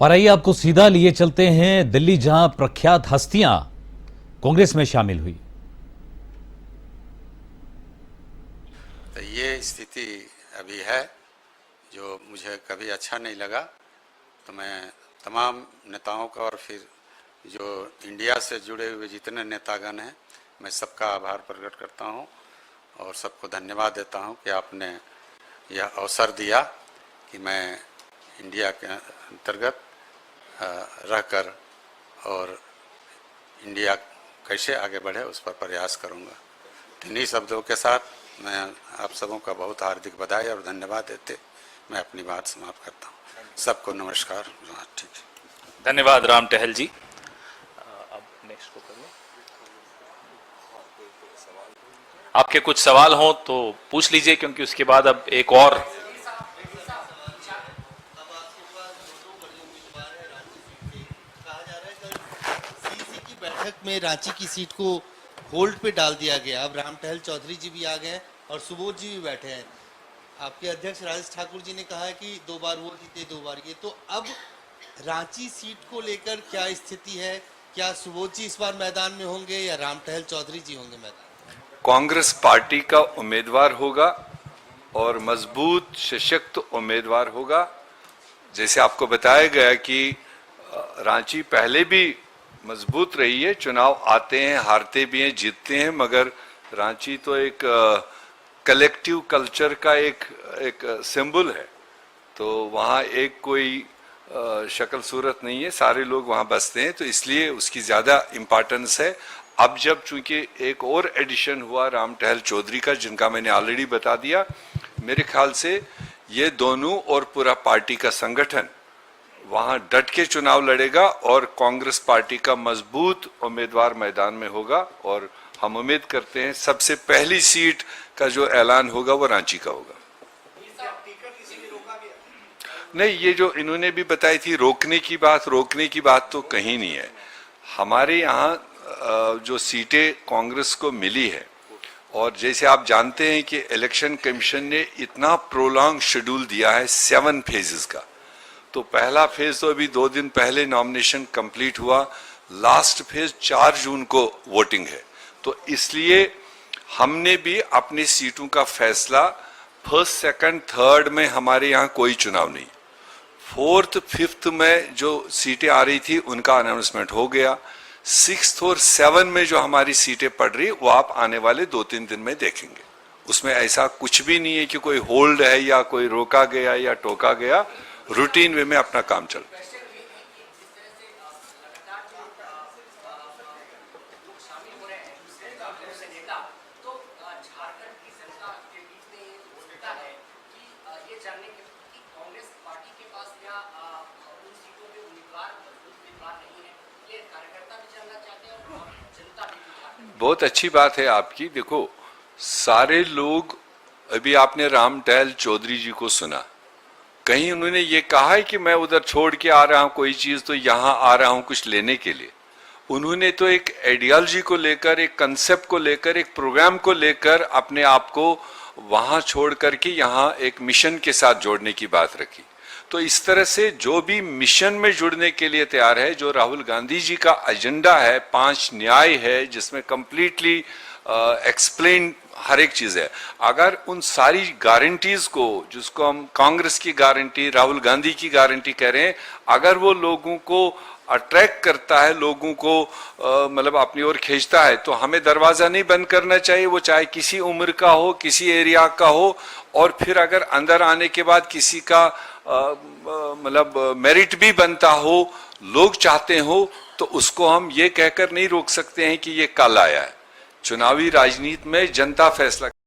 और आइए आपको सीधा लिए चलते हैं दिल्ली, जहां प्रख्यात हस्तियां कांग्रेस में शामिल हुई। तो ये स्थिति अभी है जो मुझे कभी अच्छा नहीं लगा। तो मैं तमाम नेताओं का और फिर जो इंडिया से जुड़े हुए जितने नेतागण हैं, मैं सबका आभार प्रकट करता हूं और सबको धन्यवाद देता हूं कि आपने यह अवसर दिया कि मैं इंडिया के अंतर्गत रहकर और इंडिया कैसे आगे बढ़े उस पर प्रयास करूंगा। इन्हीं शब्दों के साथ मैं आप सबों का बहुत हार्दिक बधाई और धन्यवाद देते मैं अपनी बात समाप्त करता हूं। सबको नमस्कार। ठीक है, धन्यवाद राम टहल जी। अब नेक्स्ट को कर लो। आपके कुछ सवाल हो तो पूछ लीजिए, क्योंकि उसके बाद अब एक और बैठक में रांची की सीट को होल्ड पे डाल दिया गया। अब राम टहल चौधरी जी भी आ गए और सुबोध जी भी बैठे हैं। आपके अध्यक्ष राजेश ठाकुर जी ने कहा है कि 2 बार वो जीते 2 बार ये। तो अब रांची सीट को लेकर क्या स्थिति है? क्या सुबोध जी इस बार मैदान में होंगे या राम टहल चौधरी जी होंगे मैदान में? कांग्रेस पार्टी का उम्मीदवार होगा और मजबूत सशक्त उम्मीदवार होगा। जैसे आपको बताया गया कि रांची पहले भी मजबूत रही है, चुनाव आते हैं, हारते भी हैं, जीतते हैं, मगर रांची तो एक कलेक्टिव कल्चर का एक सिंबल है। तो वहाँ एक कोई शक्ल सूरत नहीं है, सारे लोग वहाँ बसते हैं, तो इसलिए उसकी ज़्यादा इम्पोर्टेंस है। अब जब चूंकि एक और एडिशन हुआ राम टहल चौधरी का, जिनका मैंने ऑलरेडी बता दिया, मेरे ख्याल से ये दोनों और पूरा पार्टी का संगठन वहां डट के चुनाव लड़ेगा और कांग्रेस पार्टी का मजबूत उम्मीदवार मैदान में होगा। और हम उम्मीद करते हैं सबसे पहली सीट का जो ऐलान होगा वो रांची का होगा। नहीं, ये जो इन्होंने भी बताई थी रोकने की बात तो कहीं नहीं है। हमारे यहाँ जो सीटें कांग्रेस को मिली है, और जैसे आप जानते हैं कि इलेक्शन कमीशन ने इतना प्रोलॉन्ग शेड्यूल दिया है 7 फेजेस का। तो पहला फेज तो अभी 2 दिन पहले नॉमिनेशन कंप्लीट हुआ, लास्ट फेज 4 जून को वोटिंग है। तो इसलिए हमने भी अपनी सीटों का फैसला 1st, 2nd, 3rd में हमारे यहाँ कोई चुनाव नहीं, 4th, 5th में जो सीटें आ रही थी उनका अनाउंसमेंट हो गया। 6th और 7 में जो हमारी सीटें पड़ रही वो आप आने वाले 2-3 दिन में देखेंगे। उसमें ऐसा कुछ भी नहीं है कि कोई होल्ड है या कोई रोका गया या टोका गया। रूटीन वे में अपना काम चल रहा है। बहुत अच्छी बात है आपकी। देखो, सारे लोग, अभी आपने राम टहल चौधरी जी को सुना, कहीं उन्होंने ये कहा है कि मैं उधर छोड़ के आ रहा हूं कोई चीज तो यहां आ रहा हूं कुछ लेने के लिए। उन्होंने तो एक आइडियोलॉजी को लेकर, एक कंसेप्ट को लेकर, एक प्रोग्राम को लेकर अपने आप को वहां छोड़ करके यहां एक मिशन के साथ जोड़ने की बात रखी। तो इस तरह से जो भी मिशन में जुड़ने के लिए तैयार है, जो राहुल गांधी जी का एजेंडा है, 5 न्याय है, जिसमें कंप्लीटली एक्सप्लेन हर एक चीज है, अगर उन सारी गारंटीज को, जिसको हम कांग्रेस की गारंटी, राहुल गांधी की गारंटी कह रहे हैं, अगर वो लोगों को अट्रैक्ट करता है, लोगों को मतलब अपनी ओर खींचता है, तो हमें दरवाजा नहीं बंद करना चाहिए। वो चाहे किसी उम्र का हो, किसी एरिया का हो, और फिर अगर अंदर आने के बाद किसी का मतलब मेरिट भी बनता हो, लोग चाहते हो, तो उसको हम ये कहकर नहीं रोक सकते हैं कि ये कल आया है। चुनावी राजनीति में जनता फैसला